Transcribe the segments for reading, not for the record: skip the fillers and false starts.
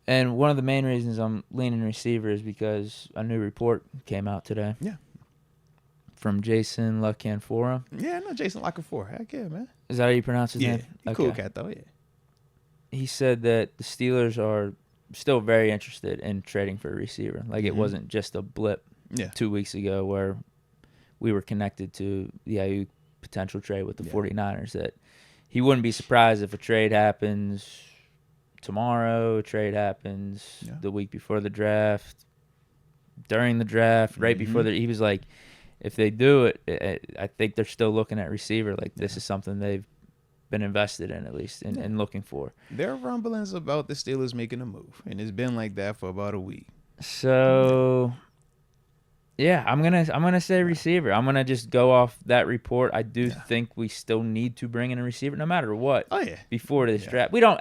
And one of the main reasons I'm leaning receiver is because a new report came out today. Yeah. From Jason LaCanfora. Yeah, I know Jason Lockefour. Heck yeah, man. Is that how you pronounce his Yeah, name? he cool cat though. Yeah. He said that the Steelers are still very interested in trading for a receiver. Like it wasn't just a blip 2 weeks ago where we were connected to the Ayuk potential trade with the 49ers. That he wouldn't be surprised if a trade happens tomorrow, a trade happens the week before the draft, during the draft, right before he was like, if they do it, I think they're still looking at receiver. Like this is something they've been invested in at least and looking for. There are rumblings about the Steelers making a move, and it's been like that for about a week. So yeah, I'm gonna say receiver. I'm gonna just go off that report. I do think we still need to bring in a receiver, no matter what. Oh yeah. Before this draft, we don't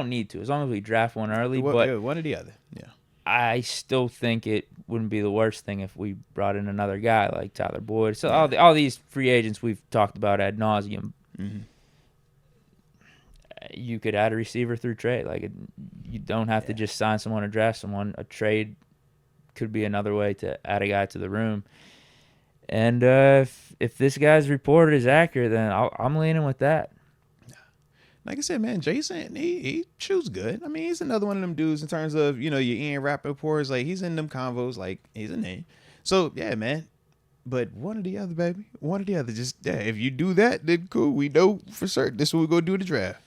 need to, as long as we draft one early. But one or the other. Yeah. I still think it wouldn't be the worst thing if we brought in another guy like Tyler Boyd. So all these free agents we've talked about ad nauseum. You could add a receiver through trade. Like you don't have to just sign someone or draft someone. A trade could be another way to add a guy to the room. And if this guy's report is accurate, then I'm leaning with that. Like I said, man, Jason, he shoots good. I mean, he's another one of them dudes in terms of, your Ian Rappaport's, like, he's in them convos, like, he's a name. So, yeah, man. But one or the other, baby. One or the other. Just, if you do that, then cool. We know for certain this is what we're going to do the draft.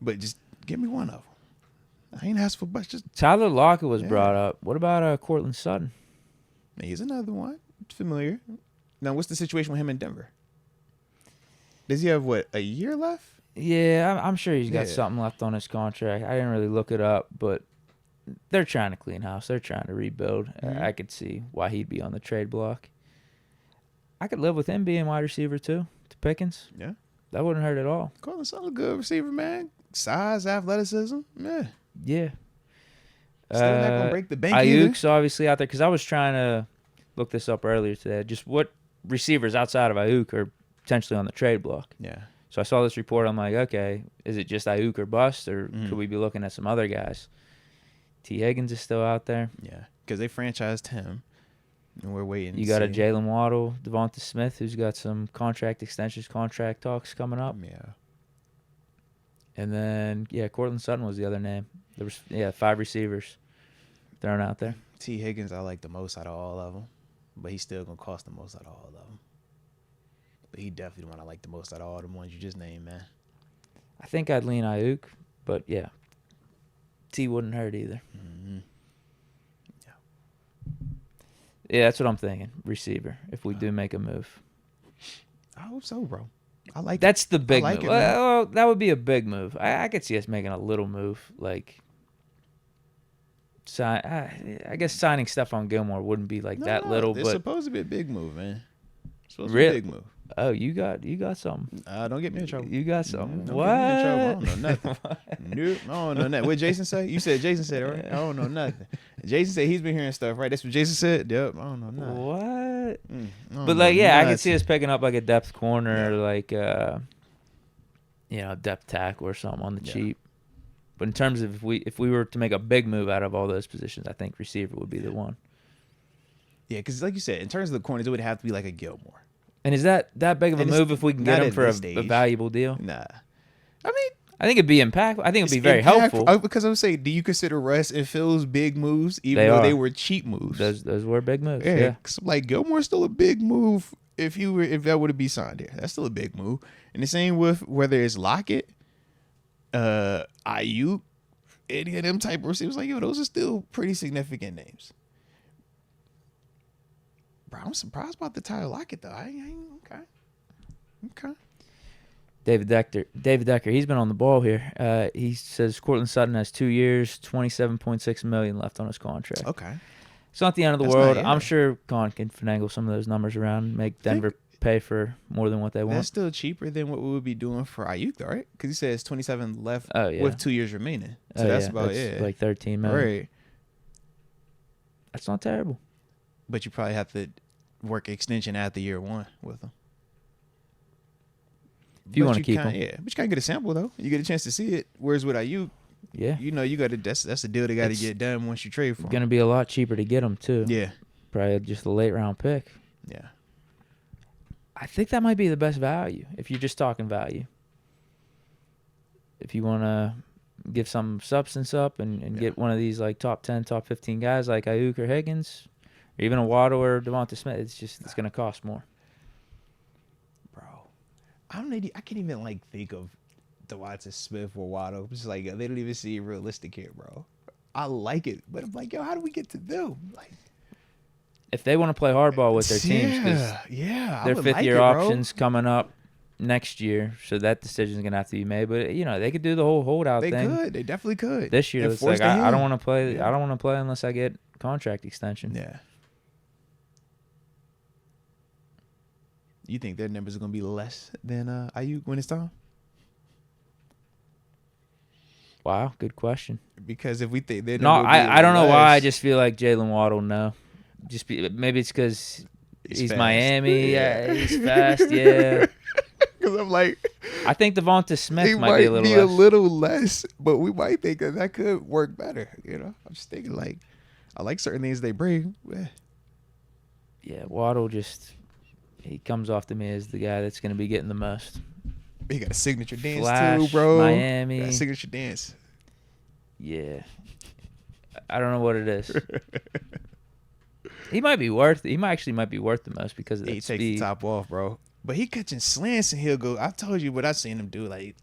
But just give me one of them. I ain't asked for much. Just Tyler Lockett was brought up. What about Cortland Sutton? He's another one. Familiar. Now, what's the situation with him in Denver? Does he have, a year left? Yeah, I'm sure he's got something left on his contract. I didn't really look it up, but they're trying to clean house. They're trying to rebuild. I could see why he'd be on the trade block. I could live with him being wide receiver too, to Pickens. Yeah. That wouldn't hurt at all. Cortland Sutton's a good receiver, man. Size, athleticism. Yeah. Yeah. Still not going to break the bank Ayuk's obviously out there, because I was trying to look this up earlier today. Just what receivers outside of Ayuk are potentially on the trade block. Yeah. So I saw this report. I'm like, okay, is it just Ayuk or bust, or could we be looking at some other guys? T. Higgins is still out there. Yeah, because they franchised him, and we're waiting. You got a Jalen Waddle, Devonta Smith, who's got some contract extensions, contract talks coming up. Yeah. And then, Cortland Sutton was the other name. There was, 5 receivers thrown out there. T. Higgins I like the most out of all of them, but he's still going to cost the most out of all of them. But he definitely the one I like the most out of all the ones you just named, man. I think I'd lean Ayuk, but yeah. T wouldn't hurt either. Yeah, that's what I'm thinking. Receiver, if we do make a move. I hope so, bro. I like That's the big like move. That would be a big move. I could see us making a little move. Like, I guess signing Stephon Gilmore wouldn't be like that little. It's but supposed to be a big move, man. It's supposed really? to be a big move. Oh, you got something. Don't get me in trouble. You got something. Don't What? Get me in trouble. I don't know nothing. Nope. I don't know nothing. What Jason say? You said Jason said it, right? I don't know nothing. Jason said he's been hearing stuff, right? That's what Jason said? Yep. I don't know nothing. What? But like, I could see us picking up like a depth corner, like depth tackle or something on the cheap. But in terms of if we were to make a big move out of all those positions, I think receiver would be the one. Yeah, because like you said, in terms of the corners, it would have to be like a Gilmore. And is that big of a move if we can get him for a valuable deal? Nah. I think it'd be impactful. I think it'd be very helpful. Because I would say, do you consider Russ and Phil's big moves, even though they were cheap moves? Those were big moves. Yeah. Like Gilmore's still a big move if that would have been signed there. That's still a big move. And the same with whether it's Lockett, Ayuk, any of them type of receivers. Like, those are still pretty significant names. Bro, I'm surprised about the Tyler Lockett though. Okay. David Decker, he's been on the ball here. He says Cortland Sutton has 2 years, $27.6 million left on his contract. Okay. It's not the end of the world. I'm sure Con can finagle some of those numbers around, make Denver pay for more than what they want. That's still cheaper than what we would be doing for Ayuk, though, right? Because he says 27 left with 2 years remaining. So that's about like $13 million. Right. That's not terrible. But you probably have to work extension after year 1 with them. If you want to keep him. Yeah, but you can't get a sample, though. You get a chance to see it. Whereas with Ayuk, Yeah. You know, you got to. That's the deal they got to get done once you trade for him. Going to be a lot cheaper to get him too. Yeah. Probably just a late round pick. Yeah. I think that might be the best value if you're just talking value. If you want to give some substance up and get one of these like top 10, top 15 guys like Ayuk or Higgins, or even a Waddle or Devonta Smith, it's going to cost more. Bro, I can't even like think of Devonta Smith or Waddle. It's like they don't even see realistic here, bro. I like it, but I'm like, yo, how do we get to them? Like, if they want to play hardball with their teams, because their fifth-year options coming up next year, so that decision is gonna have to be made. But they could do the whole holdout thing. They definitely could. This year, it's like I don't want to play. Yeah. I don't want to play unless I get contract extension. Yeah. You think their numbers are gonna be less than Ayuk when it's time? Wow, good question. Because if we think they're I don't know why. I just feel like Jalen Waddle. No, maybe it's because he's fast. Miami. Yeah, he's fast. Yeah. Because I'm like, I think Devonta Smith might be a little less, but we might think that could work better. I'm just thinking like, I like certain things they bring. Yeah, Waddle he comes off to me as the guy that's going to be getting the most. He got a signature dance Flash, too, bro. Miami. Got a signature dance. Yeah. I don't know what it is. He might actually be worth the most because of that speed. He takes the top off, bro. But he catching slants and he'll go. I've told you what I've seen him do. Like,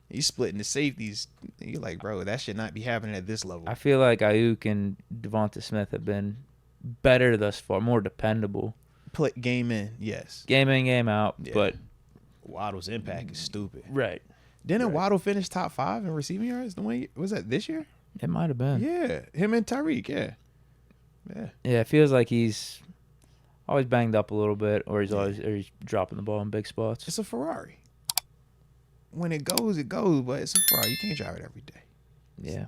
he's splitting the safeties. You're like, bro, that should not be happening at this level. I feel like Ayuk and Devonta Smith have been better thus far, more dependable. Game in, yes. Game in, game out, but Waddle's impact is stupid. Right. Didn't Waddle finish top 5 in receiving yards? Was that this year? It might have been. Yeah, him and Tyreek. Yeah. Yeah, it feels like he's always banged up a little bit, or he's dropping the ball in big spots. It's a Ferrari. When it goes, but it's a Ferrari. You can't drive it every day. Yeah.